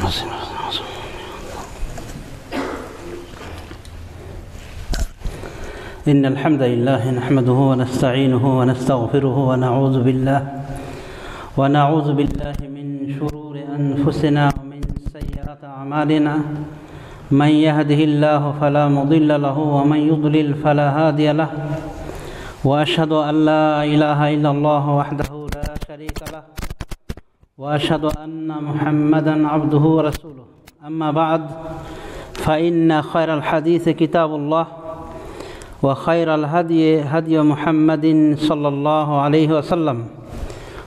إن الحمد لله نحمده ونستعينه ونستغفره ونعوذ بالله من شرور أنفسنا ومن سيئات أعمالنا من يهده الله فلا مضل له ومن يضلل فلا هادي له وأشهد أن لا إله إلا الله وحده لا شريك له وأشهد أن محمدا عبده ورسوله أما بعد فإن خير الحديث كتاب الله وخير الهدي هدي محمد صلى الله عليه وسلم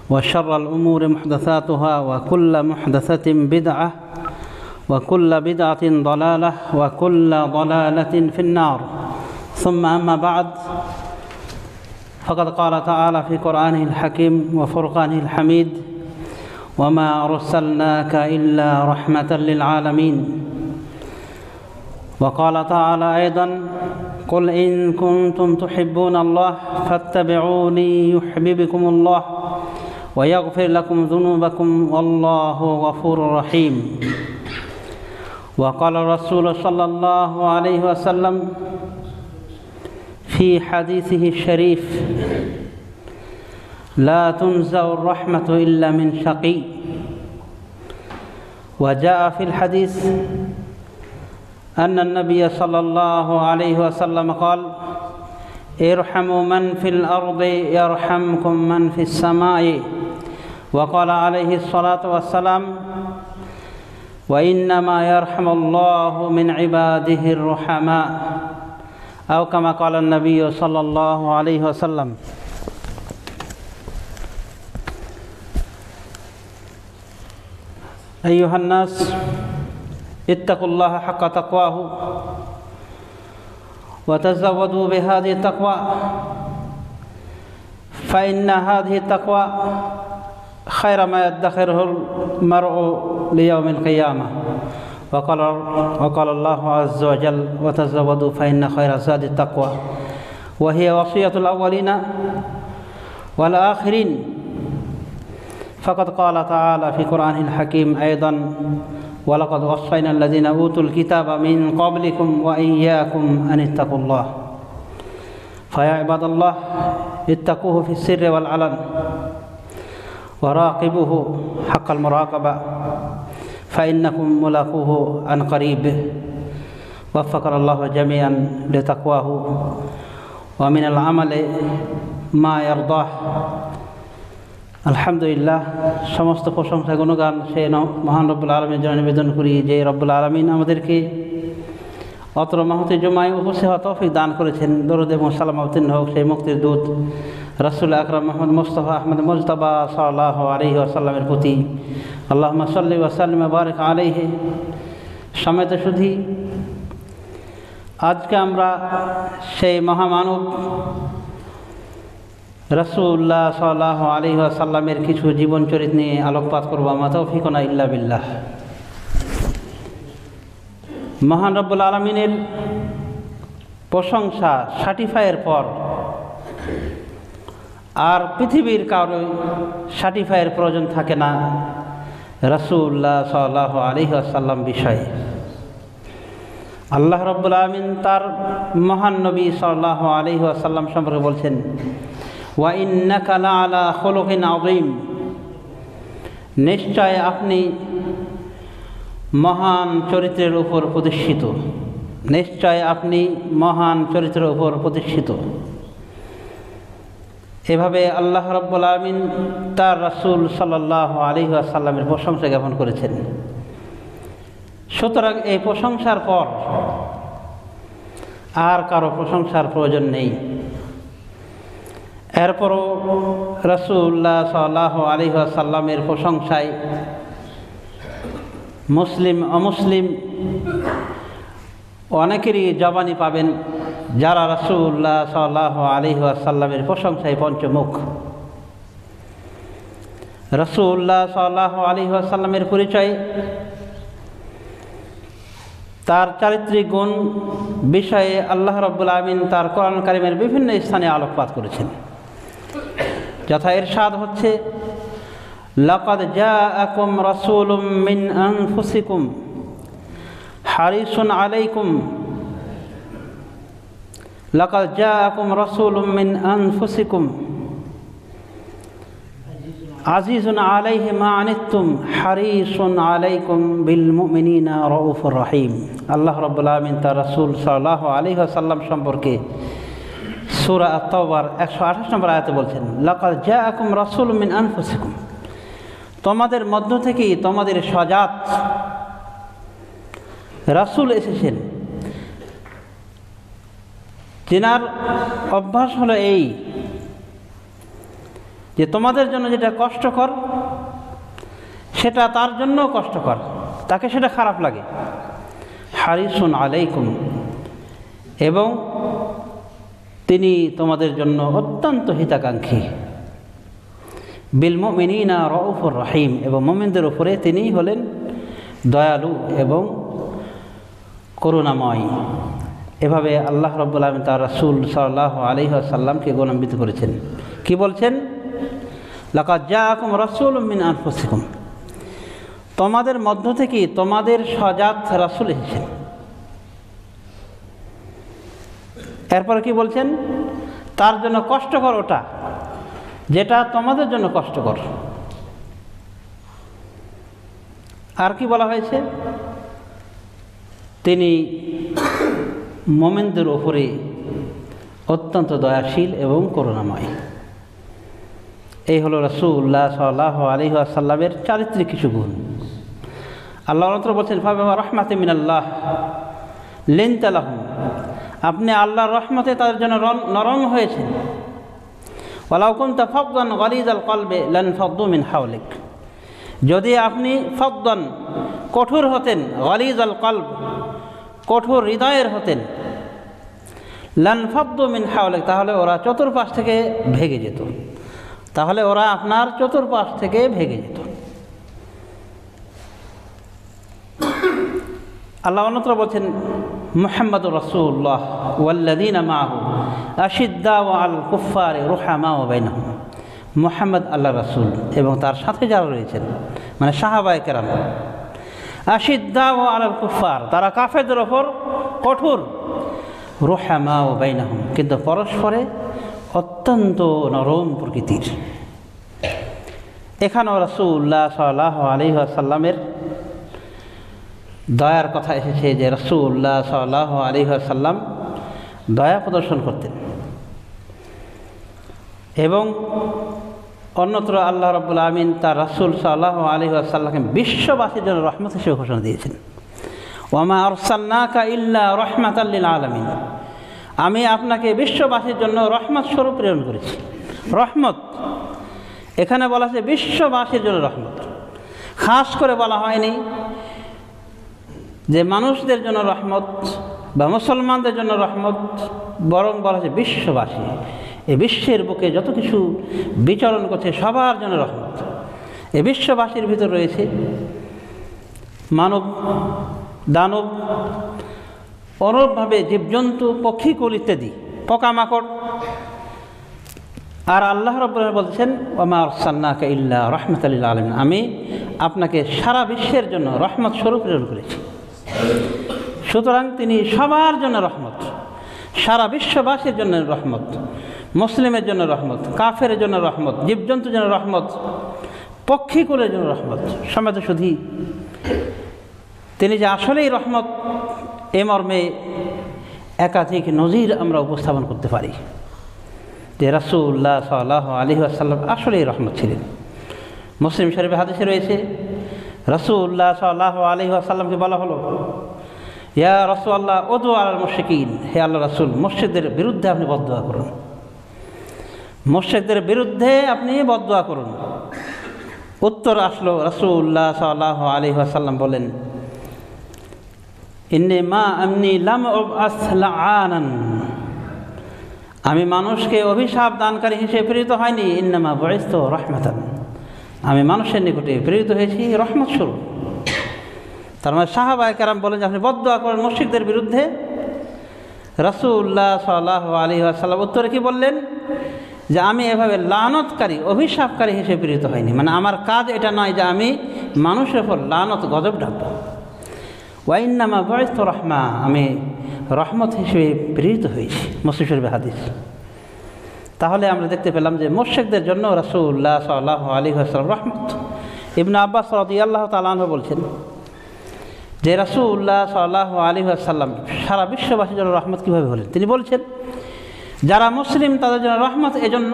وشر الأمور محدثاتها وكل محدثة بدعة وكل بدعة ضلالة وكل ضلالة في النار ثم أما بعد فقد قال تعالى في قرآنه الحكيم وفرقانه الحميد وما أرسلناك إلا رحمة للعالمين وقال تعالى أيضا قل إن كنتم تحبون الله فاتبعوني يحببكم الله ويغفر لكم ذنوبكم والله غفور رحيم وقال الرسول صلى الله عليه وسلم في حديثه الشريف لا تنزع الرحمة إلا من شقي وجاء في الحديث أن النبي صلى الله عليه وسلم قال ارحموا من في الأرض يرحمكم من في السماء وقال عليه الصلاة والسلام وإنما يرحم الله من عباده الرحماء أو كما قال النبي صلى الله عليه وسلم أيها الناس اتقوا الله حق تقواه وتزودوا بهذه التقوى فإن هذه التقوى خير ما يدخره المرء ليوم القيامة وقال الله عز وجل وتزودوا فإن خير زاد التقوى وهي وصية الأولين والآخرين فقد قال تعالى في قرآنه الحكيم أيضا ولقد وصينا الذين أوتوا الكتاب من قبلكم وإياكم أن اتقوا الله فيا عباد الله اتقوه في السر والعلن وراقبوه حق المراقبة فإنكم ملاقوه عن قريب وفقنا الله جميعا لتقواه ومن العمل ما يرضاه আলহামদুলিল্লাহ সমস্ত প্রশংসা গুণগান সেই মহান রব্বুল আলমীর জন্য নিবেদন করি যে রব্বুল আলমিন আমাদেরকে অত্র মাহতি জুমায় উপস্থিত হওয়া তৌফিক দান করেছেন। দরুদ এবং সালাম অবতীর্ণ হোক সেই মুক্তির দূত রাসূল আকরাম মুহাম্মদ মুস্তাফা আহমদ মুজতবা সাল্লাল্লাহু আলাইহি ওয়াসাল্লামের প্রতি আল্লাহুম্মা সাল্লি ওয়া সাল্লিম ওয়া বারিক আলাইহি। সমেত শুধু আজকে আমরা সেই মহামানব রাসূলুল্লাহ সাল্লাল্লাহু আলাইহি ওয়াসাল্লামের কিছু জীবন চরিত্র নিয়ে আলোকপাত করব। আমা তাওফীকুনা ইল্লা বিল্লাহ। মহান রব্বুল আলামিনের প্রশংসা সার্টিফাইয়ের পর আর পৃথিবীর কারো সার্টিফাইয়ের প্রয়োজন থাকে না রাসূলুল্লাহ সাল্লাল্লাহু আলাইহি ওয়াসাল্লাম বিষয়ে। আল্লাহ রব্বুল আলামিন তার মহান নবী সাল্লাল্লাহু আলাইহি ওয়াসাল্লাম সম্পর্কে বলছেন ওয়া ইন্নাকা লাআলা খুলুকিন আযীম, নিশ্চয় আপনি মহান চরিত্রের উপর প্রতিষ্ঠিত, নিশ্চয় আপনি মহান চরিত্রের উপর প্রতিষ্ঠিত। এভাবে আল্লাহ রাব্বুল আলামিন তার রাসূল সাল্লাল্লাহু আলাইহি ওয়াসাল্লামের প্রশংসা জ্ঞাপন করেছেন। সুতরাং এই প্রশংসার পর আর কারো প্রশংসার প্রয়োজন নেই। এরপরও রাসূলুল্লাহ সাল্লাল্লাহু আলাইহি ওয়াসাল্লামের প্রশংসায় মুসলিম অমুসলিম অনেকেরই জবানি পাবেন যারা রাসূলুল্লাহ সাল্লাল্লাহু আলাইহি ওয়াসাল্লামের প্রশংসায় পঞ্চমুখ। রাসূলুল্লাহ সাল্লাল্লাহু আলাইহি ওয়াসাল্লামের পরিচয় তার চারিত্রিক গুণ বিষয়ে আল্লাহ রাব্বুল আলামিন তার কোরআন কারীমের বিভিন্ন স্থানে আলোকপাত করেছেন। যথা ইরশাদ হচ্ছে লাকাদ জাআকুম রাসূলুম মিন আনফুসিকুম হারিসুন আলাইকুম লাকাদ জাআকুম রাসূলুম মিন আনফুসিকুম আজিজুন আলাইহি মা আনিতুম হারিসুন আলাইকুম বিল মুমিনিনা রাউফুর রহিম। আল্লাহ রাব্বুল আলামিন তার রাসূল সাল্লাল্লাহু আলাইহি ওয়াসাল্লাম সম্পর্কে সূরা আত-তাওবার 128 নম্বর আয়াতে বলছেন, লাকাদ জাআকুম রাসূলুম মিন আনফুসিকুম, তোমাদের মধ্য থেকেই তোমাদের সজাত রাসূল এসেছেন। যিনার অভ্যাস হলো এই যে তোমাদের জন্য যেটা কষ্টকর সেটা তার জন্য কষ্টকর, তাকে সেটা খারাপ লাগে। হারিসুন আলাইকুম, এবং তিনি তোমাদের জন্য অত্যন্ত হিতাকাঙ্ক্ষী। বিল মুমিনিনা রাউফুর রহিম, এবং মুমিনদের উপরে তিনি হলেন দয়ালু এবং করুণাময়। এভাবে আল্লাহ রাব্বুল আলামিন তার রাসূল সাল্লাল্লাহু আলাইহি ওয়াসাল্লামকে গুণান্বিত করেছেন। কি বলছেন? লাকাদ জাআকুম রাসূলুম মিন আনফুসিকুম, তোমাদের মধ্য থেকে তোমাদের সজাত রাসূল এসেছেন। এরপরে কি বলছেন? তার জন্য কষ্টকর ওটা যেটা তোমাদের জন্য কষ্টকর। আর কি বলা হয়েছে? তিনি মুমিনদের উপরে অত্যন্ত দয়াশীল এবং করুণাময়। এই হলো রাসূলুল্লাহ সাল্লাল্লাহু আলাইহি ওয়াসাল্লামের চারিত্রিক কিছু গুণ। আল্লাহ তাআলা বলছেন, ফাবিমা রাহমাতিন মিনাল্লাহ লিনতা লাহুম, আপনি আল্লাহর রহমতে তাদের জন্য নরম হয়েছেন। ওয়ালাউ কুনতা ফাদদান গালিযাল কলবি লানফাদ্দু মিন হাওলিক, যদি আপনি ফাদদান কঠোর হতেন, গালিযাল কলব কঠোর হৃদয়ের হতেন, লানফাদ্দু মিন হাওলিক তাহলে ওরা চতুর্পাশ থেকে ভেগে যেত, তাহলে ওরা আপনার চতুর্পাশ থেকে ভেগে যেত। আল্লাহ তাআলা বলছেন, মুহাম্মাদুর রাসূলুল্লাহ ওয়াল্লাযীনা মাআহু আশিদ্দাউ আলাল কুফফারি রুহামাউ বাইনাহুম, মুহাম্মদ আল্লাহ রাসূল এবং তার সাথে যারা রয়েছেন মানে সাহাবায়ে কেরাম, আশিদ্দাউ আলাল কুফফার তারা কাফেরদের ওপর কঠোর, রুহামাউ বাইনাহুম কিন্তু পরস্পরে অত্যন্ত নরম প্রকৃতির। এখানেও রাসূলুল্লাহ সাল্লাল্লাহু আলাইহি ওয়াসাল্লামের দয়ার কথা এসেছে যে রাসূলুল্লাহ সাল্লাল্লাহু আলাইহি ওয়াসাল্লাম দয়া প্রদর্শন করতেন। এবং অন্যত্র আল্লাহ রাব্বুল আলামিন তার রাসূল সাল্লাল্লাহু আলাইহি ওয়াসাল্লামকে বিশ্ববাসীর জন্য রহমত হিসেবে ঘোষণা দিয়েছেন, ওয়ামা আরসালনাকা ইল্লা রাহমাতাল লিল আলামিন, আমি আপনাকে বিশ্ববাসীর জন্য রহমত স্বরূপ প্রেরণ করেছি। রহমত এখানে বলা হয়েছে বিশ্ববাসীর জন্য রহমত, খাস করে বলা হয়নি যে মানুষদের জন্য রহমত বা মুসলমানদের জন্য রহমত, বরং বলা হয়েছে বিশ্ববাসী, এই বিশ্বের বুকে যত কিছু বিচরণ করছে সবার জন্য রহমত। এই বিশ্ববাসীর ভিতর রয়েছে মানব, দানব, অনুরূপভাবে জীবজন্তু, পক্ষীকুল ইত্যাদি, পোকামাকড়। আর আল্লাহ রাব্বুল আলামিন বলছেন, ওয়ামা আরসালনাকা ইল্লা রাহমাতাল লিল আলামিন, আমি আপনাকে সারা বিশ্বের জন্য রহমত স্বরূপ প্রেরণ করেছি। সুতরাং তিনি সবার জন্য রহমত, সারা বিশ্ববাসীর জন্য রহমত, মুসলিমের জন্য রহমত, কাফের জন্য রহমত, জীবজন্তুর জন্য রহমত, পক্ষীকুলের জন্য রহমত। সমেত শুধু তিনি যে আসলেই রহমত, এ মর্মে একাধিক নজির আমরা উপস্থাপন করতে পারি যে রাসূলুল্লাহ সাল্লাল্লাহু আলাইহি ওয়াসাল্লাম আসলেই রহমত ছিলেন। মুসলিম শরীফে হাদিসে রয়েছে, রাসূলুল্লাহ সাল্লাল্লাহু আলাইহি ওয়াসাল্লামকে বলা হলো, ইয়া রাসূলুল্লাহ উদু আলাল মুশরিকিন, হে আল্লাহ রাসূল মুশরিকদের বিরুদ্ধে আপনি বদদুয়া করুন, মুশরিকদের বিরুদ্ধে আপনি বদদুয়া করুন। উত্তর আসলো, রাসূলুল্লাহ সাল্লাল্লাহু আলাইহি ওয়াসাল্লাম বলেন, ইন্নী মা আমনি লাম উবআস লাআনান, আমি মানুষকে অভিশাপ দানকারী হিসেবে প্রেরিত হয়নি, ইন্নামা বুইসতু রাহমাতান, আমি মানুষের নিকটে প্রেরিত হয়েছি রহমত স্বরূপ। তার মানে সাহাবায়ে কেরাম বলেন যে আপনি বদদুয়া করেন মুশরিকদের বিরুদ্ধে। রাসূলুল্লাহ সাল্লাল্লাহু আলাইহি ওয়াসাল্লাম উত্তরে কি বললেন? যে আমি এভাবে লানতকারী অভিশাপকারী হিসেবে প্রেরিত হয়নি, মানে আমার কাজ এটা নয় যে আমি মানুষের উপর লানত গজব ডাকব। ওয়াইন্নামা বুইসতু রাহমা, আমি রহমত হিসেবে প্রেরিত হয়েছি। মুসলিম শরীফের হাদিস। তাহলে আমরা দেখতে পেলাম যে মুশরিকদের জন্য রাসূলুল্লাহ সাল্লাল্লাহু আলাইহি ওয়াসাল্লাম রহমত। ইবনে আব্বাস রাদিয়াল্লাহু তাআলা আনহু বলছেন যে রাসূলুল্লাহ সাল্লাল্লাহু আলাইহি ওয়াসাল্লাম সারা বিশ্ববাসীর জন্য রহমত কীভাবে হলেন। তিনি বলছেন যারা মুসলিম তাদের জন্য রহমত এজন্য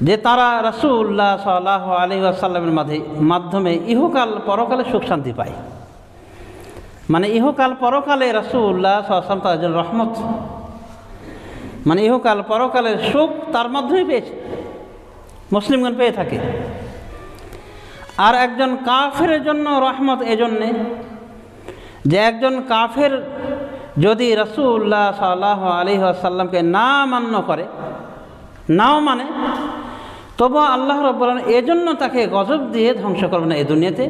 যে তারা রাসূলুল্লাহ সাল্লাল্লাহু আলাইহি ওয়াসাল্লামের মাধ্যমে ইহকাল পরকালে সুখ শান্তি পায়। মানে ইহকাল পরকালে রাসূলুল্লাহ সাল্লাল্লাহু আলাইহি ওয়াসাল্লাম তাদের জন্য রহমত, মানে ইহকাল পরকালের সুখ তার মাধ্যমে পেয়েছে, মুসলিমগণ পেয়ে থাকে। আর একজন কাফেরের জন্য রহমত এজন্যে যে একজন কাফের যদি রাসূলুল্লাহ সাল্লাল্লাহু আলাইহি ওয়াসাল্লামকে না মান্য করে, নাও মানে, তবু আল্লাহ রাব্বুল আলামিন এজন্য তাকে গজব দিয়ে ধ্বংস করবে না এই দুনিয়াতে,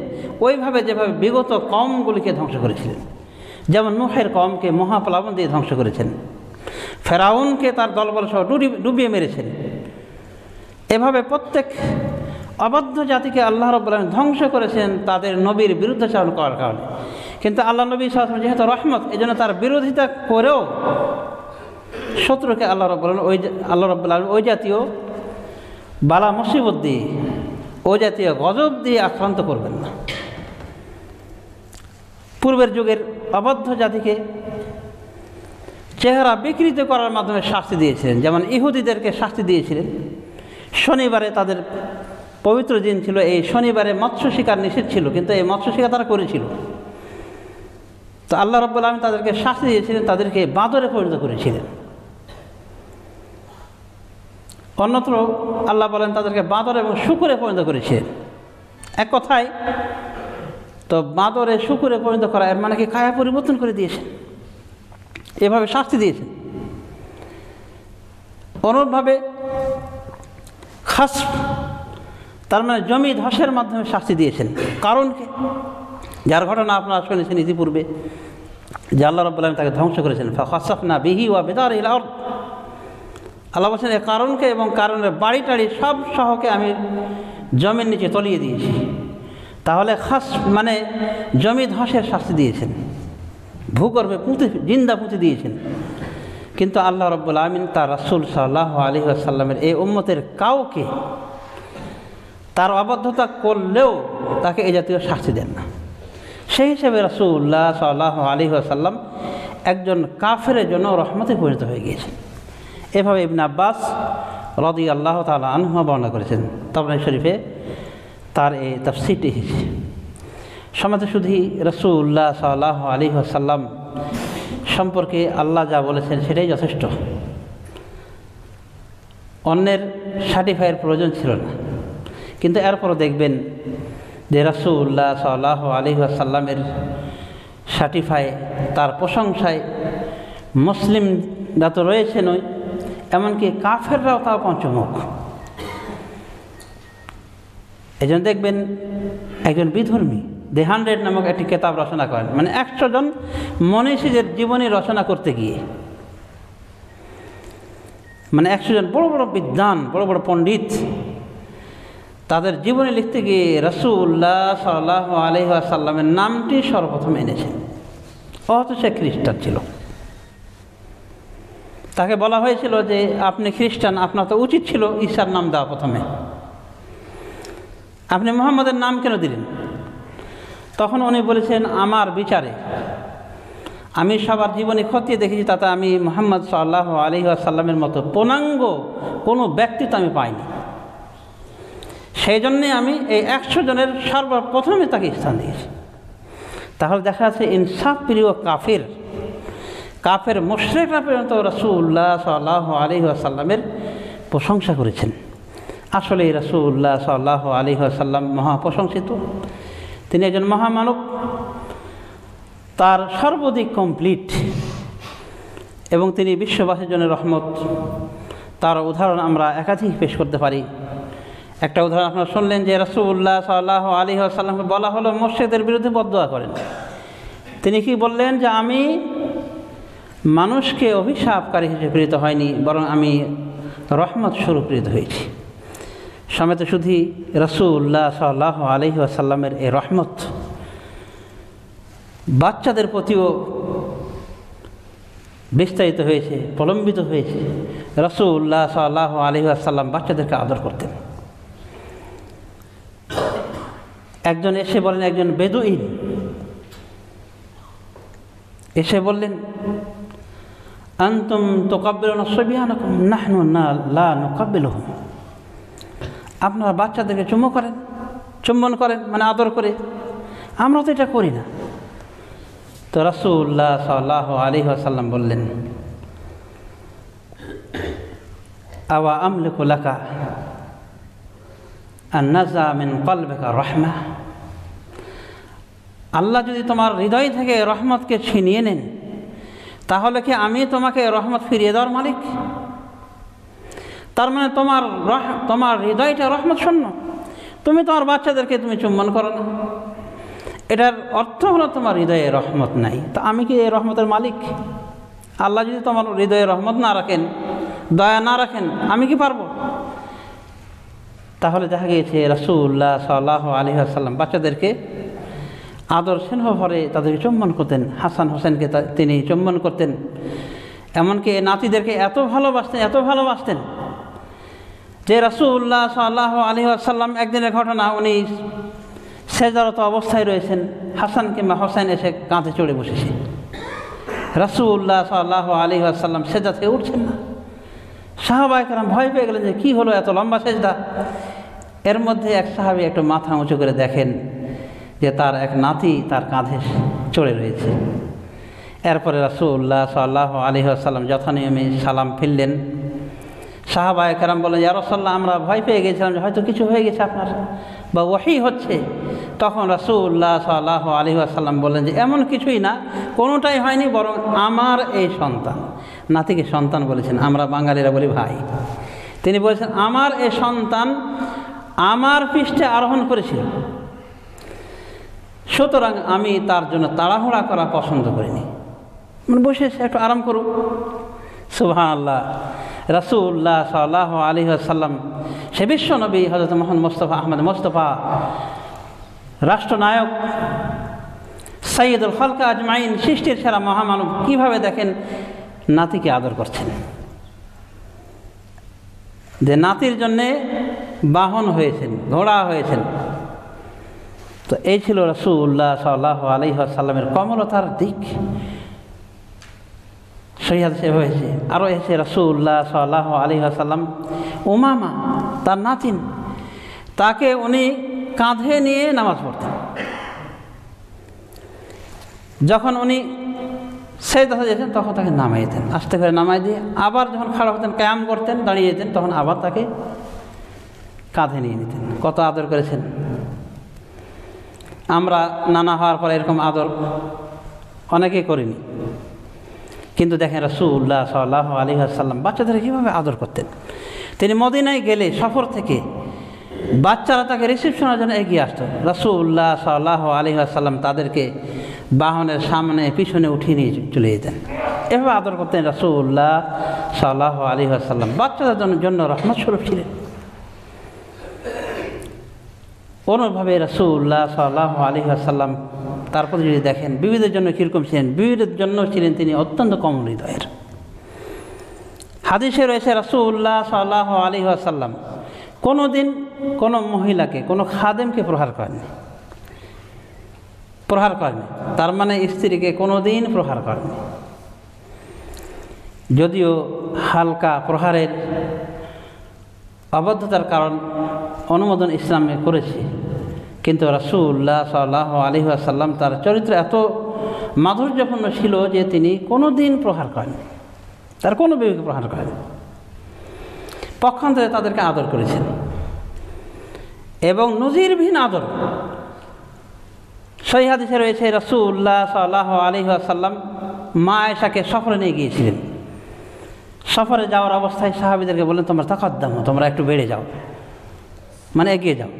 ওইভাবে যেভাবে বিগত কওমগুলিকে ধ্বংস করেছিলেন। যেমন নূহের কওমকে মহাপ্লাবন দিয়ে ধ্বংস করেছেন, ফেরাউনকে তার দলবল সহ ডুবিয়ে মেরেছেন। এভাবে প্রত্যেক অবাধ্য জাতিকে আল্লাহ রাব্বুল আলামিন ধ্বংস করেছেন তাদের নবীর বিরুদ্ধাচরণ করার কারণে। কিন্তু আল্লাহ নবী সাল্লাল্লাহু আলাইহি ওয়াসাল্লাম যেহেতু রহমত, এজন্য তার বিরোধিতা করেও শত্রুকে আল্লাহ রাব্বুল আলামিন ওই জাতীয় বালা মুসিবত দিয়ে, ওই জাতীয় গজব দিয়ে আক্রান্ত করবেন না। পূর্বের যুগের অবাধ্য জাতিকে চেহারা বিকৃত করার মাধ্যমে শাস্তি দিয়েছিলেন। যেমন ইহুদিদেরকে শাস্তি দিয়েছিলেন, শনিবারে তাদের পবিত্র দিন ছিল, এই শনিবারে মৎস্য শিকার নিষেধ ছিল, কিন্তু এই মৎস্য শিকার তারা করেছিল। তো আল্লাহ রাব্বুল আলামিন তাদেরকে শাস্তি দিয়েছিলেন, তাদেরকে বাঁদরে পরিণত করেছিলেন। অন্যত্র আল্লাহ বলেন তাদেরকে বাঁদর এবং শূকরে পরিণত করেছিলেন। এক কথায় তো বাঁদরে শূকরে পরিণত করা এর মানে কি কায়া পরিবর্তন করে দিয়েছেন, এভাবে শাস্তি দিয়েছেন। অনুরূপভাবে খাস, তার মানে জমি ধসের মাধ্যমে শাস্তি দিয়েছেন কারণকে, যার ঘটনা আপনারা শুনেছেন ইতিপূর্বে, যে আল্লাহ রাব্বুল আলামিন তাকে ধ্বংস করেছেন। ফাখাসাফনা বিহি ওয়া বিদারিল আরদ, আল্লাহ বলছেন এই কারণকে এবং কারণের বাড়ি টাড়ি সব সহকে আমি জমির নিচে তলিয়ে দিয়েছি। তাহলে খাস মানে জমি ধসের শাস্তি দিয়েছেন, ভূগর্ভে জিন্দা পুঁতে দিয়েছেন। কিন্তু আল্লাহ রাব্বুল আলামিন তার রাসূল সাল্লাল্লাহু আলাইহি ওয়াসাল্লামের এই উম্মতের কাউকে তার অবাধ্যতা করলেও তাকে এই জাতীয় শাস্তি দেন না। সেই হিসেবে রাসূলুল্লাহ সাল্লাল্লাহু আলাইহি ওয়াসাল্লাম একজন কাফেরের জন্য রহমতে পরিণত হয়ে গিয়েছেন। এভাবে ইবনে আব্বাস রাদিয়াল্লাহু তাআলা আনহু বর্ণনা করেছেন তাবরানী শরীফে, তার এই তাফসীরটি এসেছে। সমাজে শুধু রাসূলুল্লাহ সাল্লাল্লাহু আলাইহি ওয়াসাল্লাম সম্পর্কে আল্লাহ যা বলেছেন সেটাই যথেষ্ট, অন্যের সার্টিফাইয়ের প্রয়োজন ছিল না। কিন্তু এরপরও দেখবেন যে রাসূলুল্লাহ সাল্লাল্লাহু আলাইহি ওয়াসাল্লামের সার্টিফাই, তার প্রশংসায় মুসলিমরা তো রয়েছেনই, এমনকি কাফেররাও তাও পঞ্চমুখ। এই জন্য দেখবেন একজন বিধর্মী দ্য 100 নামক একটি কিতাব রচনা করেন, মানে 100 জন মনীষীদের জীবনী রচনা করতে গিয়ে, মানে 100 জন বড় বড় বিদ্বান, বড় বড় পণ্ডিত তাদের জীবনী লিখতে গিয়ে রাসূলুল্লাহ সাল্লাল্লাহু আলাইহি ওয়াসাল্লামের নামটি সর্বপ্রথম এনেছেন। অথচ সে খ্রিস্টান ছিল। তাকে বলা হয়েছিল যে আপনি খ্রিস্টান, আপনার তো উচিত ছিল ঈসার নাম দেওয়া প্রথমে, আপনি মুহাম্মদের নাম কেন দিলেন? তখন উনি বলেছেন আমার বিচারে আমি সবার জীবনে খতিয়ে দেখেছি, তাতে আমি মুহাম্মদ সাল্লাল্লাহু আলাইহি ওয়াসাল্লামের মতো পূর্ণাঙ্গ কোনো ব্যক্তিত্ব আমি পাইনি। সেই জন্যে আমি এই 100 জনের সর্বপ্রথমে তাকে স্থান দিয়েছি। তাহলে দেখা যাচ্ছে ইনসাফ প্রিয় কাফের মুশরিকরা পর্যন্ত রাসূলুল্লাহ সাল্লাল্লাহু আলাইহি ওয়াসাল্লামের প্রশংসা করেছেন। আসলে রাসূলুল্লাহ সাল্লাল্লাহু আলাইহি ওয়াসাল্লাম মহাপ্রশংসিত, তিনি একজন মহামানব, তার সর্বাধিক কমপ্লিট, এবং তিনি বিশ্ববাসীর জন্য রহমত। তার উদাহরণ আমরা একাধিক পেশ করতে পারি। একটা উদাহরণ আপনারা শুনলেন যে রাসূলুল্লাহ সাল্লাল্লাহু আলাইহি ওয়াসাল্লামকে বলা হলো মুশরিকদের বিরুদ্ধে বদদোয়া করেন। তিনি কি বললেন যে আমি মানুষকে অভিশাপকারী হিসেবে প্রেরিত হয়নি, বরং আমি রহমত স্বরূপ প্রেরিত হয়েছি। সমেত শুধু রাসূলুল্লাহ সাল্লাল্লাহু আলাইহি ওয়াসাল্লামের এই রহমত বাচ্চাদের প্রতিও বিস্তারিত হয়েছে, প্রলম্বিত হয়েছে। রাসূলুল্লাহ সাল্লাল্লাহু আলাইহি ওয়াসাল্লাম বাচ্চাদেরকে আদর করতেন। একজন এসে বলেন, একজন বেদুইন এসে বললেন, আনতুম তুকাব্বিলুনা সিবয়ানাকুম নাহনু লা নুকাব্বিলুহুম। আপনারা বাচ্চাদেরকে চুম্বন করেন মানে আদর করে, আমরা তো এটা করি না। তো রাসূলুল্লাহ সাল্লাল্লাহু আলাইহি ওয়াসাল্লাম বললেন, আওয়া আমলিকু লাকা আন নাযা মিন কলবিকা রাহমা। আল্লাহ যদি তোমার হৃদয় থেকে রহমতকে ছিনিয়ে নেন, তাহলে কি আমি তোমাকে রহমত ফিরিয়ে দেওয়ার মালিক? তার মানে তোমার হৃদয়টা রহমত শূন্য, তুমি তোমার বাচ্চাদেরকে তুমি চুম্বন করো না। এটার অর্থ হলো তোমার হৃদয়ে রহমত নাই। তো আমি কি এই রহমতের মালিক? আল্লাহ যদি তোমার হৃদয়ে রহমত না রাখেন, দয়া না রাখেন, আমি কি পারবো? তাহলে দেখা গিয়েছে রাসূলুল্লাহ সাল্লাল্লাহু আলাইহি ওয়াসাল্লাম বাচ্চাদেরকে আদর স্নেহ ভরে তাদেরকে চুম্বন করতেন। হাসান হোসেনকে তিনি চুম্বন করতেন। এমনকি নাতিদেরকে এত ভালোবাসতেন যে রাসূলুল্লাহ সাল্লাল্লাহু আলাইহি ওয়াসাল্লাম একদিনের ঘটনা, উনি সেজদারত অবস্থায় রয়েছেন, হাসান কিংবা হোসেন এসে কাঁধে চড়ে বসেছে। রাসূলুল্লাহ সাল্লাল্লাহু আলাইহি ওয়াসাল্লাম সেজদা থেকে উঠছেন না। সাহাবায়ে কেরাম ভয় পেয়ে গেলেন যে কী হলো, এত লম্বা সেজদা। এর মধ্যে এক সাহাবী একটু মাথা উঁচু করে দেখেন যে তার এক নাতি তার কাঁধে চড়ে রয়েছে। এরপরে রাসূলুল্লাহ সাল্লাল্লাহু আলাইহি ওয়াসাল্লাম যথানিয়মে সালাম ফিরলেন। সাহাবায়ে কেরাম বলেন, ইয়া রাসূলুল্লাহ, আমরা ভয় পেয়ে গেছিলাম যে হয়তো কিছু হয়ে গেছে আপনার, বা ওহী হচ্ছে। তখন রাসূলুল্লাহ সাল্লাল্লাহু আলাইহি ওয়াসাল্লাম বললেন যে এমন কিছুই না, কোনোটাই হয়নি, বরং আমার এই সন্তান, নাতিকে সন্তান বলেছেন, আমরা বাঙালিরা বলি ভাই। তিনি বলেছেন আমার এই সন্তান আমার পৃষ্ঠে আরোহণ করেছিল, সুতরাং আমি তার জন্য তাড়াহুড়া করা পছন্দ করিনি, মানে বসে একটু আরাম করুক। সুবহানাল্লাহ। রাসূলুল্লাহ সাল্লাল্লাহু আলাইহি ওয়াসাল্লাম সে বিশ্ব নবী হযরত মুহাম্মদ মুস্তাফা আহমদ মুস্তাফা, রাষ্ট্রনায়ক, সাইয়্যিদুল খালক আজমাইন, সৃষ্টির সেরা মহামানব, কীভাবে দেখেন নাতিকে আদর করছেন, যে নাতির জন্যে বাহন হয়েছেন, ঘোড়া হয়েছেন। তো এই ছিল রাসূলুল্লাহ সাল্লাল্লাহু আলাইহি ওয়াসাল্লামের কমলতার দিক। সহিহ হাদিসে হয়েছে। আরও এসে রাসূলুল্লাহ সাল্লাল্লাহু আলাইহি ওয়াসাল্লাম উমামা তার নাতিন, তাকে উনি কাঁধে নিয়ে নামাজ পড়তেন। যখন উনি সেজদা যেতেন তখন তাকে নামাই দিতেন, আস্তে করে নামাই দিয়ে আবার যখন খাড়া হতেন, কিয়াম করতেন, দাঁড়িয়ে যেতেন, তখন আবার তাকে কাঁধে নিয়ে নিতেন। কত আদর করেছেন। আমরা নানা হওয়ার পরে এরকম আদর অনেকেই করিনি, কিন্তু দেখেন রাসূলুল্লাহ সাল্লাল্লাহু আলাইহি ওয়াসাল্লাম বাচ্চাদের কীভাবে আদর করতেন। তিনি মদিনায় গেলে সফর থেকে বাচ্চারা তাকে রিসিপশনের জন্য এগিয়ে আসত। রাসূলুল্লাহ সাল্লাল্লাহু আলাইহি ওয়াসাল্লাম তাদেরকে বাহনের সামনে পিছনে উঠিয়ে নিয়ে চলে যেতেন। এভাবে আদর করতেন রাসূলুল্লাহ সাল্লাল্লাহু আলাইহি ওয়াসাল্লাম। বাচ্চাদের জন্য রহমত স্বরূপ ছিলেন। অনুভাবে রাসূলুল্লাহ সাল্লাল্লাহু আলাইহি ওয়াসাল্লাম তারপরে যদি দেখেন বিবিদের জন্য কীরকম ছিলেন, বিবিদের জন্য ছিলেন তিনি অত্যন্ত কোমল হৃদয়ের। হাদিসে রয়েছে রাসূলুল্লাহ সাল্লাল্লাহু আলাইহি ওয়াসাল্লাম কোনো দিন কোনো মহিলাকে, কোনো খাদেমকে প্রহার করেননি। তার মানে স্ত্রীকে কোনো দিন প্রহার করেননি। যদিও হালকা প্রহারের অবদ্ধতার কারণ অনুমোদন ইসলামে করেছে, কিন্তু রাসূলুল্লাহ সাল্লাল্লাহু আলাইহি ওয়াসাল্লাম তার চরিত্র এত মাধুর্যপূর্ণ ছিল যে তিনি কোনো দিন প্রহার করেন, তার কোনো বিবেকে প্রহার করেন, পক্ষান্তরে তাদেরকে আদর করেছেন এবং নজিরবিহীন আদর। সহিহ হাদিসে রয়েছে রাসূলুল্লাহ সাল্লাল্লাহু আলাইহি ওয়াসাল্লাম মা আয়েশাকে সফরে নিয়ে গিয়েছিলেন। সফরে যাওয়ার অবস্থায় সাহাবীদেরকে বললেন, তোমরা তাকাদ্দামু, তোমরা একটু বেড়ে যাও, মানে এগিয়ে যাও।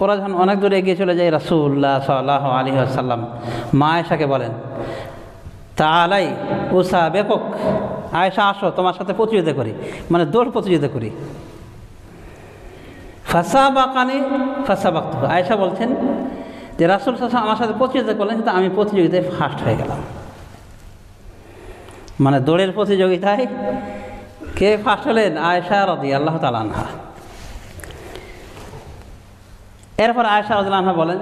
ওরা যখন অনেক দূরে এগিয়ে চলে যায়, রাসূলুল্লাহ সাল্লাল্লাহু আলাইহি ওয়াসাল্লাম মা আয়েশাকে বলেন, তাআলাই উসাবিকুক, আয়েশা আসো তোমার সাথে প্রতিযোগিতা করি, মানে দৌড় প্রতিযোগিতা করি। ফাসাবাকানি ফাসাবাকতুহু, আয়েশা বলছেন যে রাসূল সাল্লাল্লাহু আলাইহি ওয়াসাল্লাম আমার সাথে প্রতিযোগিতা করলেন, কিন্তু আমি প্রতিযোগিতায় ফার্স্ট হয়ে গেলাম। মানে দৌড়ের প্রতিযোগিতায় কে ফার্স্ট হলেন? আয়েশা রাদিয়াল্লাহু তাআলা আনহা। এরপর আয়েশা রাদিয়াল্লাহু আনহা বলেন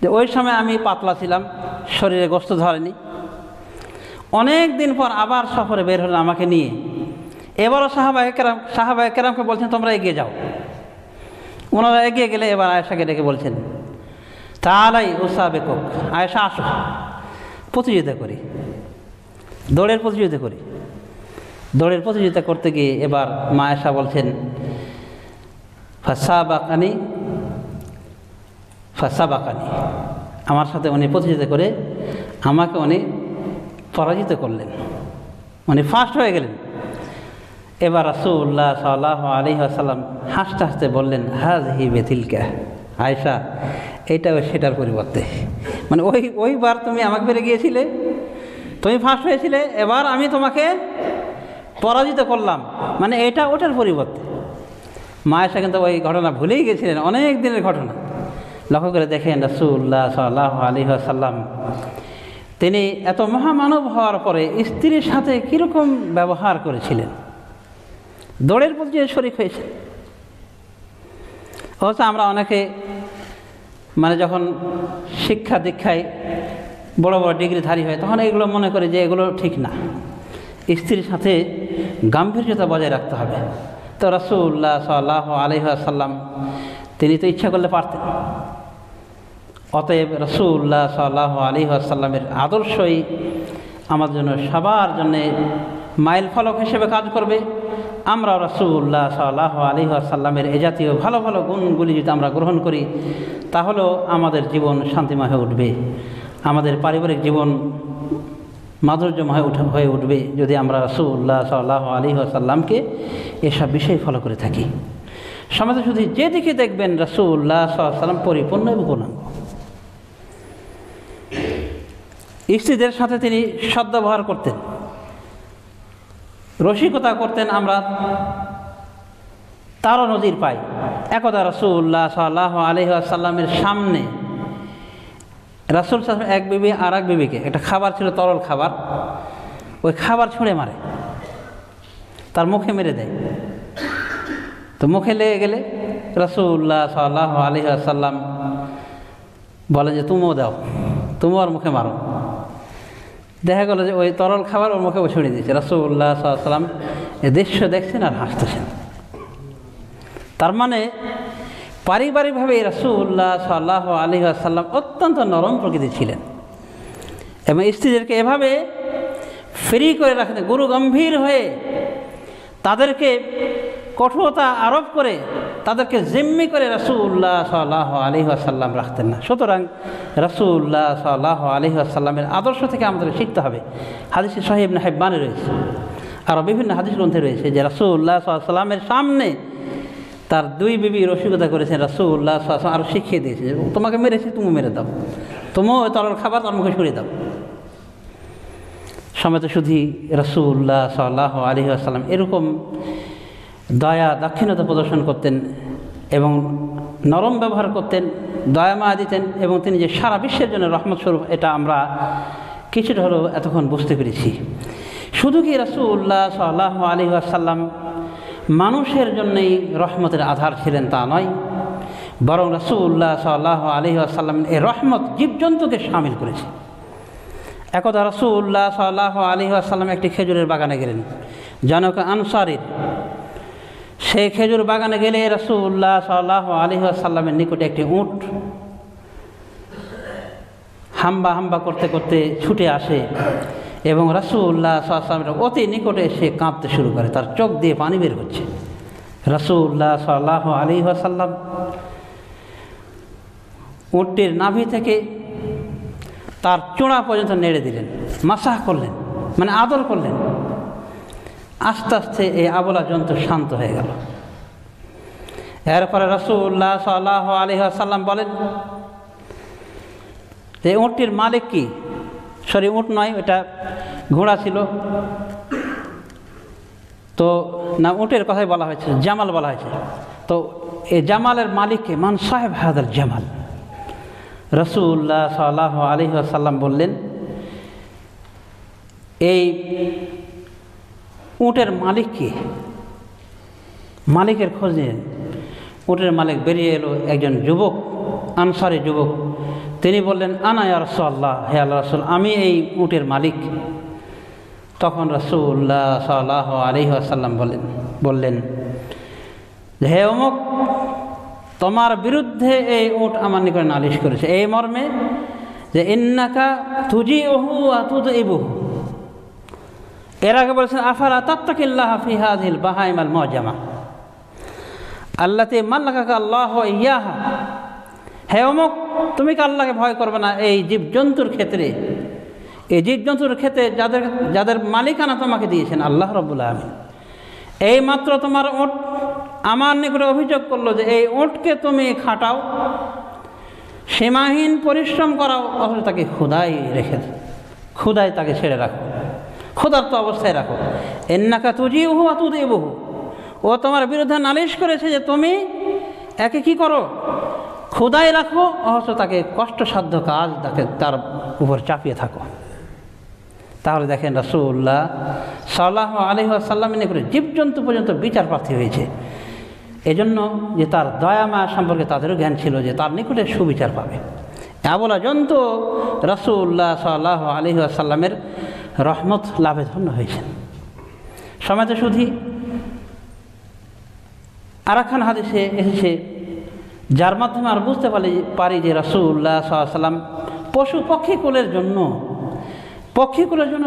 যে ওই সময় আমি পাতলা ছিলাম, শরীরে গোশত ধরেনি। অনেক দিন পর আবার সফরে বের হলেন আমাকে নিয়ে। এবারও সাহাবায়ে কেরামকে বলছেন তোমরা এগিয়ে যাও। ওনারা এগিয়ে গেলে এবার আয়েশাকে ডেকে বলছেন তাআলাই উসাবিকুক, আয়েশা আসো প্রতিযোগিতা করি, দৌড়ের প্রতিযোগিতা করি। দৌড়ের প্রতিযোগিতা করতে গিয়ে এবার মা আয়েশা বলছেন ফাসাবাকানি, আমার সাথে উনি প্রতিযোগিতা করে আমাকে উনি পরাজিত করলেন, উনি ফার্স্ট হয়ে গেলেন। এবার রাসূলুল্লাহ সাল্লাল্লাহু আলাইহি ওয়াসাল্লাম হাসতে হাসতে বললেন হাযিহি বিতিলকা, আয়েশা এইটা সেটার পরিবর্তে, মানে ওইবার তুমি আমাকে ফেলে গিয়েছিলে, তুমি ফার্স্ট হয়েছিলে, এবার আমি তোমাকে পরাজিত করলাম, মানে এটা ওটার পরিবর্তে। মা আয়েশা কিন্তু ওই ঘটনা ভুলেই গেছিলেন, অনেক দিনের ঘটনা। লক্ষ্য করে দেখেন রাসূলুল্লাহ সাল্লাল্লাহু আলাইহি ওয়াসাল্লাম তিনি এত মহামানব হওয়ার পরে স্ত্রীর সাথে কীরকম ব্যবহার করেছিলেন, দৌড়ের প্রতি শরীক হয়েছে। অবশ্য আমরা অনেকে মানে যখন শিক্ষা দীক্ষায় বড় বড় ডিগ্রিধারী হয় তখন এগুলো মনে করে যে এগুলো ঠিক না, স্ত্রীর সাথে গাম্ভীর্যতা বজায় রাখতে হবে। তো রাসূলুল্লাহ সাল্লাল্লাহু আলাইহি ওয়াসাল্লাম তিনি তো ইচ্ছা করলে পারতেন। অতএব রাসূলুল্লাহ সাল্লাল্লাহু আলাইহি ওয়াসাল্লামের আদর্শই আমার জন্য সবার জন্যে মাইল ফলক হিসেবে কাজ করবে। আমরা রাসূলুল্লাহ সাল্লাল্লাহু আলাইহি ওয়াসাল্লামের এ জাতীয় ভালো ভালো গুণগুলি যদি আমরা গ্রহণ করি তাহলেও আমাদের জীবন শান্তিময় হয়ে উঠবে, আমাদের পারিবারিক জীবন মাধুর্যময় হয়ে উঠবে যদি আমরা রাসূলুল্লাহ সাল্লাল্লাহু আলাইহি ওয়াসাল্লামকে এসব বিষয় ফলো করে থাকি। সমাজে শুধু যেদিকে দেখবেন রাসূলুল্লাহ সাল্লাল্লাহু আলাইহি ওয়াসাল্লাম পরিপূর্ণ এবং পূর্ণাঙ্গ। স্ত্রীদের সাথে তিনি সদ্ব্যবহার করতেন, রসিকতা করতেন, আমরা তারও নজির পাই। একদা রাসূলুল্লাহ সাল্লাল্লাহু আলাইহি ওয়াসাল্লামের সামনে রাসূল সাল্লাল্লাহু এক বিবি আর এক বিবিকে, একটা খাবার ছিল তরল খাবার, ওই খাবার ছুঁড়ে মারে, তার মুখে মেরে দেয়। তো মুখে লেগে গেলে রাসূলুল্লাহ সাল্লাল্লাহু আলাইহি ওয়াসাল্লাম বলেন যে তুমিও দাও, তুমিও ওর মুখে মারো। দেখা গেল যে ওই তরল খাবার ওর মুখে ছুঁড়ে দিয়েছে। রাসূলুল্লাহ সাল্লাল্লাহু আলাইহি ওয়াসাল্লাম এ দৃশ্য দেখছেন আর হাসতেছেন। তার মানে পারিবারিকভাবে রাসূলুল্লাহ সাল্লাল্লাহু আলাইহি ওয়াসাল্লাম অত্যন্ত নরম প্রকৃতির ছিলেন এবং স্ত্রীদেরকে এভাবে ফ্রি করে রাখতেন, গুরু গম্ভীর হয়ে তাদেরকে কঠোরতা আরোপ করে তাদেরকে জিম্মি করে রাসূলুল্লাহ সাল্লাল্লাহু আলাইহি ওয়াসাল্লাম রাখতেন না। সুতরাং রাসূলুল্লাহ সাল্লাল্লাহু আলাইহি ওয়াসাল্লামের আদর্শ থেকে আমাদের শিখতে হবে। হাদিসে সহিহ ইবনে হিব্বানে রয়েছে, আরও বিভিন্ন হাদিস গ্রন্থে রয়েছে যে রাসূলুল্লাহ সাল্লাল্লাহু আলাইহি ওয়াসাল্লামের সামনে তার দুই বিবি রসিকতা করেছেন, রাসূলুল্লাহ সাল্লাল্লাহু আলাইহি ওয়াসাল্লাম আরও শিখিয়ে দিয়েছে তোমাকে মেরেছি, তুমি মেরে দাও, তুমিও ওই তরল খাবার তার মুখে ছুঁড়ে দাও। সমেত শুধু রাসূলুল্লাহ সাল্লাল্লাহু আলাইহি ওয়াসাল্লাম এরকম দয়া দাক্ষিণ্যতা প্রদর্শন করতেন এবং নরম ব্যবহার করতেন, দয়া মায়া দিতেন এবং তিনি যে সারা বিশ্বের জন্য রহমত স্বরূপ, এটা আমরা কিছুটা হলেও এতক্ষণ বুঝতে পেরেছি। শুধু কি রাসূলুল্লাহ সাল্লাল্লাহু আলাইহি ওয়াসাল্লাম মানুষের জন্যই রহমতের আধার ছিলেন তা নয়, বরং রাসূলুল্লাহ সাল্লাল্লাহু আলাইহি ওয়াসাল্লাম এই রহমত জীবজন্তুকে শামিল করেছে। একদা রাসূলুল্লাহ সাল্লাল্লাহু আলাইহি ওয়াসাল্লাম একটি খেজুরের বাগানে গেলেন, জনক আনসারীর। সেই খেজুর বাগানে গেলে রাসূলুল্লাহ সাল্লাল্লাহু আলাইহি ওয়াসাল্লামের নিকটে একটি উট হাম্বা হাম্বা করতে করতে ছুটে আসে এবং রাসূলুল্লাহ সাল্লাল্লাহু আলাইহি ওয়াসাল্লামের অতি নিকটে এসে কাঁদতে শুরু করে, তার চোখ দিয়ে পানি বের হচ্ছে। রাসূলুল্লাহ সাল্লাল্লাহু আলাইহি ওয়াসাল্লাম উটটির নাভি থেকে তার চূড়া পর্যন্ত নেড়ে দিলেন, মাসাহ করলেন, মানে আদর করলেন। আস্তে আস্তে এই আবলা জন্তু শান্ত হয়ে গেল। এরপরে রাসূলুল্লাহ সাল্লাল্লাহু আলাইহি ওয়াসাল্লাম বলেন যে উটটির মালিক কি? সরি উট নয়, এটা ঘোড়া ছিল। তো না, উটের কথাই বলা হয়েছে, জামাল বলা হয়েছে। তো এই জামালের মালিককে, মান সাহেব হাদাল জামাল? রাসূলুল্লাহ সাল্লাল্লাহু আলাইহি ওয়াসাল্লাম বললেন, এই উটের মালিককে, মালিকের খোঁজ নিলেন। উটের মালিক বেরিয়ে এলো, একজন যুবক, আনসারী যুবক। তিনি বললেন, আনা ইয়া রাসূলুল্লাহ, হে আল্লাহর রাসূল, আমি এই উটের মালিক। তখন রাসূলুল্লাহ সাল্লাল্লাহু আলাইহি ওয়াসাল্লাম বললেন, হে অমুক, তোমার বিরুদ্ধে এই উট আমার নিকটে নালিশ করেছে এই মর্মে যে ইন্নাকা তুজিউহু ওয়া তুযইবুহু। এর আগে বলেছেন, আফালা তাত্তাকিল্লাহা ফি হাযিহিল বাহাইমাল মুআজ্জামা আল্লাতী মাল্লাকাকা আল্লাহু ইয়াহা। হে অমুক, তুমি কি আল্লাহকে ভয় করবে না এই জীবজন্তুর ক্ষেত্রে? এই জীবজন্তুর ক্ষেত্রে যাদের মালিকানা তোমাকে দিয়েছেন আল্লাহ রাব্বুল আলামিন। এই মাত্র তোমার উট আমার নিকটে অভিযোগ করলো যে এই উটকে তুমি খাটাও, সীমাহীন পরিশ্রম করাও, অথচ তাকে ক্ষুধায় তাকে ছেড়ে রাখো, ক্ষুধার্ত অবস্থায় রাখো। ইন্নাকা তুজিউহু ওয়া তুযইবুহু, ও তোমার বিরুদ্ধে নালিশ করেছে যে তুমি একে কি করো, ক্ষুধায় রাখো, অথচ তাকে কষ্টসাধ্য কাজ তার উপর চাপিয়ে থাকো। তাহলে দেখেন রাসূলুল্লাহ সাল্লাল্লাহু আলাইহি ওয়াসাল্লাম করে জীবজন্তু পর্যন্ত বিচার প্রার্থী হয়েছে। এজন্য যে তার দয়া মায়া সম্পর্কে তাদেরও জ্ঞান ছিল যে তার নিকটে সুবিচার পাবে। আবলা জন্তু রাসূলুল্লাহ সাল্লাল্লাহু আলাইহি ওয়াসাল্লামের রহমত লাভে ধন্য হয়েছেন। সমাজে শুধু আরেকখান হাদিসে এসেছে, যার মাধ্যমে আর বুঝতে পারি যে রাসূলুল্লাহ সাল্লাল্লাহু আলাইহি ওয়াসাল্লাম পশু পক্ষীকুলের জন্য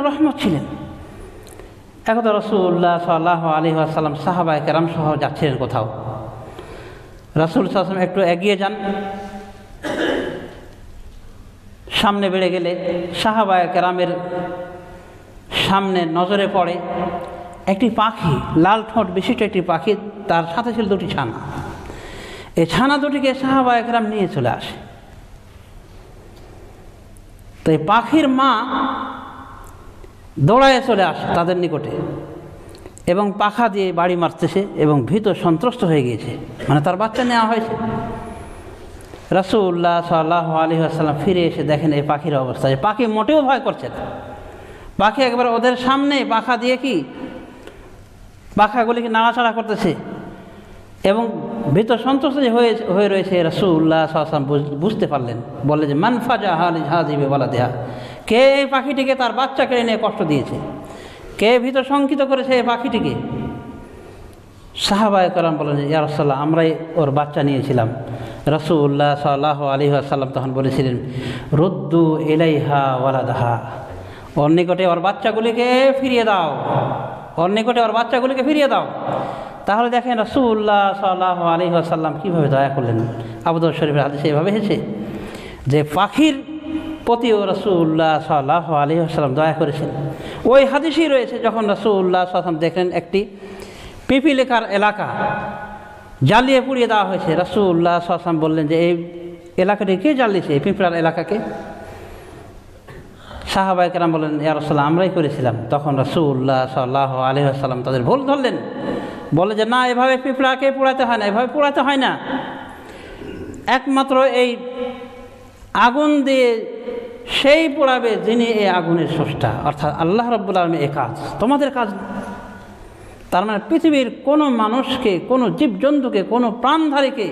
রহমত ছিলেন। একদা রাসূলুল্লাহ সাল্লাল্লাহু আলাইহি ওয়াসাল্লাম সাহাবায়ে কেরাম সহ যাচ্ছিলেন কোথাও। রাসূল সাল্লাল্লাহু আলাইহি ওয়াসাল্লাম একটু এগিয়ে যান, সামনে বেড়ে গেলে সাহাবায়ে কেরামের সামনে নজরে পড়ে একটি পাখি, লাল ঠোঁট বিশিষ্ট একটি পাখি, তার সাথে ছিল দুটি ছানা। এই ছানা দুটিকে সাহাবায়ে কেরাম নিয়ে চলে আসে। তো এই পাখির মা দৌড়ায় চলে আসে তাদের নিকটে এবং পাখা দিয়ে বাড়ি মারতেছে এবং ভীত সন্ত্রস্ত হয়ে গিয়েছে, মানে তার বাচ্চা নেওয়া হয়েছে। রাসূলুল্লাহ সাল্লাল্লাহু আলাইহি ওয়াসাল্লাম ফিরে এসে দেখেন এই পাখির অবস্থা। এই পাখি মোটেও ভয় করছে না, পাখি একবার ওদের সামনে পাখা দিয়ে কি পাখাগুলিকে নাড়াচাড়া করতেছে এবং ভীত সন্ত্রস্ত হয়ে রয়েছে। রাসূলুল্লাহ সাল্লাল্লাহু আলাইহি ওয়াসাল্লাম বুঝতে পারলেন, বললেন যে মান ফাজাহা লিহাযিহি ওয়ালাদিহা, কে এই পাখিটিকে তার বাচ্চা কেড়ে নিয়ে কষ্ট দিয়েছে, কে ভীত শঙ্কিত করেছে এই পাখিটিকে? সাহাবায়ে কেরাম বলেন, ইয়া রাসূলুল্লাহ, আমরাই ওর বাচ্চা নিয়েছিলাম। রাসূলুল্লাহ সাল্লাল্লাহু আলাইহি ওয়াসাল্লাম তখন বলেছিলেন, রুদ্দু ইলাইহা ওয়ালাদাহা, ওর নিকটে ওর বাচ্চাগুলিকে ফিরিয়ে দাও, ওর নিকটে ওর বাচ্চাগুলিকে ফিরিয়ে দাও। তাহলে দেখেন রাসূলুল্লাহ সাল্লাল্লাহু আলাইহি ওয়াসাল্লাম কীভাবে দয়া করলেন। আবু দাউদ শরীফের হাদিসে এভাবে এসেছে যে পাখির প্রতিও রাসূলুল্লাহ সাল্লাল্লাহু আলাইহি ওয়াসাল্লাম দয়া করেছেন। ওই হাদিসই রয়েছে যখন রাসূলুল্লাহ সাল্লাল্লাহু আলাইহি ওয়াসাল্লাম দেখলেন একটি পিপিলিকার এলাকা জ্বালিয়ে পুড়িয়ে দেওয়া হয়েছে। রাসূলুল্লাহ সাল্লাল্লাহু আলাইহি ওয়াসাল্লাম বললেন যে এই এলাকাটি কে জ্বালিয়েছে, এই পিঁপড়ার এলাকাকে? সাহাবায়ে কেরাম বলেন, ইয়া রাসূলুল্লাহ, আমরাই করেছিলাম। তখন রাসূলুল্লাহ সাল্লাল্লাহু আলাইহি ওয়াসাল্লাম তাদের ভুল ধরলেন, বলে যে না, এভাবে পিঁপড়াকে পোড়াতে হয় না, এভাবে পোড়াতে হয় না। একমাত্র এই আগুন দিয়ে সেই পোড়াবে যিনি এই আগুনের স্রষ্টা, অর্থাৎ আল্লাহ রাব্বুল আলামিন। এই কাজ তোমাদের কাজ না। তার মানে পৃথিবীর কোনো মানুষকে, কোনো জীবজন্তুকে, কোনো প্রাণধারীকে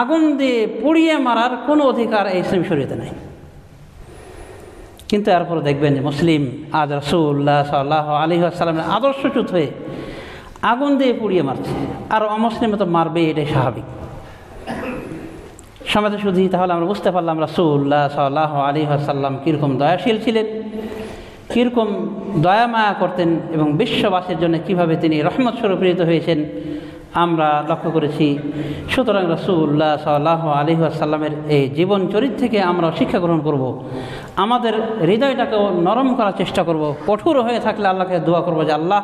আগুন দিয়ে পুড়িয়ে মারার কোনো অধিকার এই ইসলাম শরীয়তে নাই। কিন্তু এরপর দেখবেন যে মুসলিম আজ রাসূলুল্লাহ সাল্লাল্লাহু আলাইহি ওয়াসাল্লামের আদর্শচ্যুত হয়ে আগুন দিয়ে পুড়িয়ে মারছে, আর অমুসলিম তো মারবে, এটাই স্বাভাবিক। সমাজে শুধু তাহলে আমরা বুঝতে পারলাম রাসূলুল্লাহ সাল্লাল্লাহু আলাইহি ওয়াসাল্লাম কীরকম দয়াশীল ছিলেন, কীরকম দয়া মায়া করতেন এবং বিশ্ববাসীর জন্য কীভাবে তিনি রহমত স্বরূপ প্রেরিত হয়েছেন আমরা লক্ষ্য করেছি। সুতরাং রাসূলুল্লাহ সাল্লাল্লাহু আলাইহি ওয়াসাল্লামের এই জীবন চরিত্র থেকে আমরা শিক্ষা গ্রহণ করব, আমাদের হৃদয়টাকেও নরম করার চেষ্টা করব। কঠোর হয়ে থাকলে আল্লাহকে দোয়া করব যে আল্লাহ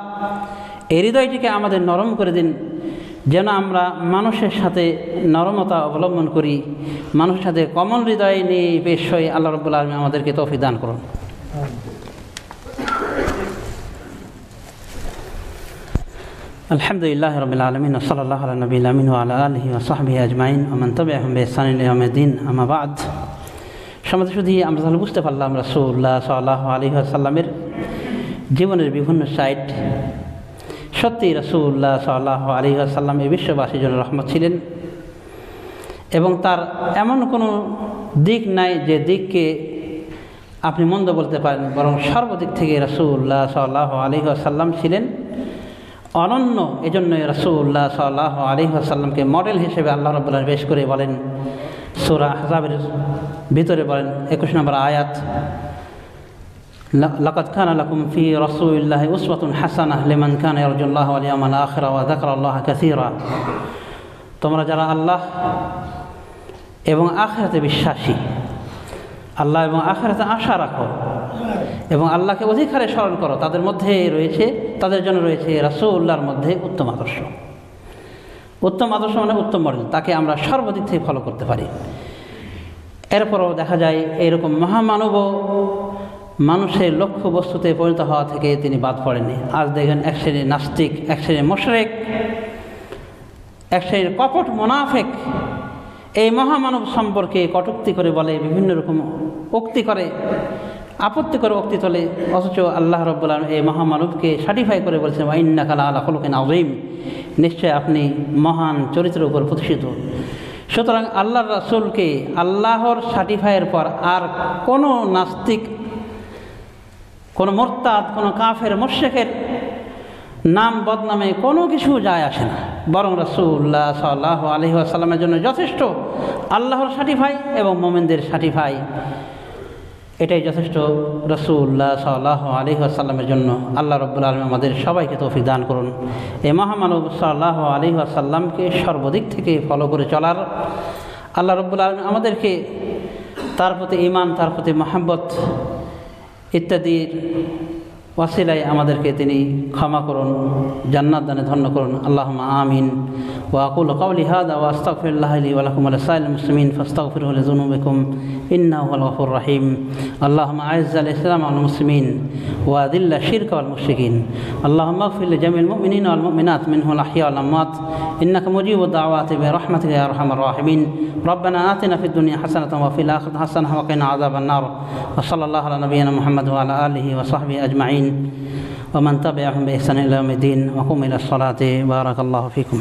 এই হৃদয়টিকে আমাদের নরম করে দিন, যেন আমরা মানুষের সাথে নরমতা অবলম্বন করি, মানুষের সাথে কমল হৃদয় নিয়ে পেশ হই। আল্লাহ রাব্বুল আলামিন আমাদেরকে তৌফিক দান করুন। আলহামদুলিল্লাহ রাব্বিল আলামিন ওয়া সাল্লাল্লাহু আলা নবিয়িল আমিন ওয়া আলা আলিহি ওয়া সাহবিহি আজমাইন ওয়া মান তাবি'আহুম বিইহসান ইলা ইয়াউমিদ্দিন, আম্মা বা'দ। সম্মানিত শুধু আমরা তাহলে বুঝতে পারলাম রাসূলুল্লাহ সাল্লাল্লাহু আলাইহি ওয়াসাল্লামের জীবনের বিভিন্ন সাইড। সত্যি রাসূলুল্লাহ সাল্লাল্লাহু আলাইহি ওয়াসাল্লাম এই বিশ্ববাসীর জন্য রহমত ছিলেন এবং তার এমন কোনো দিক নাই যে দিককে আপনি মন্দ বলতে পারেন, বরং সর্বদিক থেকে রাসূলুল্লাহ সাল্লাল্লাহু আলাইহি ওয়াসাল্লাম ছিলেন অনন্য। এজন্যই রাসূলুল্লাহ সাল্লাল্লাহু আলাইহি ওয়াসাল্লামকে মডেল হিসেবে আল্লাহ রাব্বুল আলামিন পেশ করে বলেন, সূরা আহজাবের ভিতরে বলেন 21 নম্বর আয়াত, লাকাদ কানা লাকুম ফি রাসূলিল্লাহি উসওয়াতুন হাসানাহ লিমান কানা ইয়ারজুল্লাহ ওয়াল ইয়াওমাল আখির ওয়া যাকারাল্লাহ কাসীরা। তোমরা যারা আল্লাহ এবং আখিরাতে বিশ্বাসী, আল্লাহ এবং আখিরাতে আশা রাখো এবং আল্লাহকে অধিক হারে স্মরণ করো, তাদের মধ্যে রয়েছে, তাদের জন্য রয়েছে রাসূলুল্লাহর মধ্যে উত্তম আদর্শ। উত্তম আদর্শ মানে উত্তম মডেল, তাকে আমরা সর্বদিক থেকে ফলো করতে পারি। এরপরও দেখা যায় এইরকম মহামানবও মানুষের লক্ষ্য বস্তুতে পরিণত হওয়া থেকে তিনি বাদ পড়েননি। আজ দেখেন এক শ্রেণীর নাস্তিক, এক শ্রেণীর মুশরিক, এক শ্রেণীর কপট মুনাফিক এই মহামানব সম্পর্কে কটূক্তি করে বলে, বিভিন্ন রকম উক্তি করে, আপত্তি করে উক্তি তোলে, অথচ আল্লাহ রাব্বুল আলামিন এই মহামানবকে সার্টিফাই করে বলেছেন ওয়া ইন্নাকা লাআলা খুলুকিন আযীম, নিশ্চয় আপনি মহান চরিত্রের উপর প্রতিষ্ঠিত। সুতরাং আল্লাহর রাসূলকে আল্লাহর সার্টিফাইয়ের পর আর কোনো নাস্তিক, কোনো মুরতাদ, কোনো কাফের মুশরিকের নাম বদনামে কোনো কিছু যায় আসে না, বরং রাসূলুল্লাহ সাল্লাল্লাহু আলাইহি ওয়াসাল্লামের জন্য যথেষ্ট আল্লাহর সার্টিফাই এবং মুমিনদের সার্টিফাই, এটাই যথেষ্ট রাসূলুল্লাহ সাল্লাল্লাহু আলাইহি ওয়াসাল্লামের জন্য। আল্লাহ রাব্বুল আলামিন আমাদের সবাইকে তৌফিক দান করুন এই মহামানব সাল্লাল্লাহু আলাইহি ওয়াসাল্লামকে সর্বদিক থেকে ফলো করে চলার। আল্লাহ রাব্বুল আলামিন আমাদেরকে তার প্রতি ঈমান, তার প্রতি মহব্বত ইত্যাদির ওয়াসিলায় আমাদেরকে তিনি ক্ষমা করুন, জান্নাত দানে ধন্য করুন। আল্লাহুম্মা আমিন। ওয়া আকুলু কাওলি হাযা ওয়া আস্তাগফিরুল্লাহ লি ওয়া লাকুম ওয়া লিসাইরিল মুসলিমিন ফাস্তাগফিরুহু লিযুনুবিকুম ইন্নাহু হুয়াল গফুরুর রহিম। আল্লাহুম্মা আ'izzal ইসলাম ওয়াল মুসলিমিন ওয়া আযিল্লা শিরকা ওয়াল মুশরিকিন। আল্লাহুম্মা ইগফির লিজামিল মুমিনিনা ওয়াল মুমিনাত মিনহুল আহইয়া ওয়াল আমওয়াত ইন্নাকা মুজিবুদ দাওয়াতি বিরহমাতিকা ইয়া আরহামার রাহিমিন। রব্বানা আতিনা ফিদ দুনিয়া হাসানাতান ওয়া ফিল আখিরাতি হাসানাতান ওয়া কিনা আযাবান নার। ওয়া সাল্লাল্লাহু আলা নাবিয়িনা মুহাম্মদ ওয়া আলা আলিহি ওয়া সাহবিহি আজমাইন ওয়া মান তাবি'আহুম বিইহসান ইলা ইয়াউমিদ্দিন ওয়া কুমু ইলাস সালাতি। বারাকাল্লাহু ফিকুম।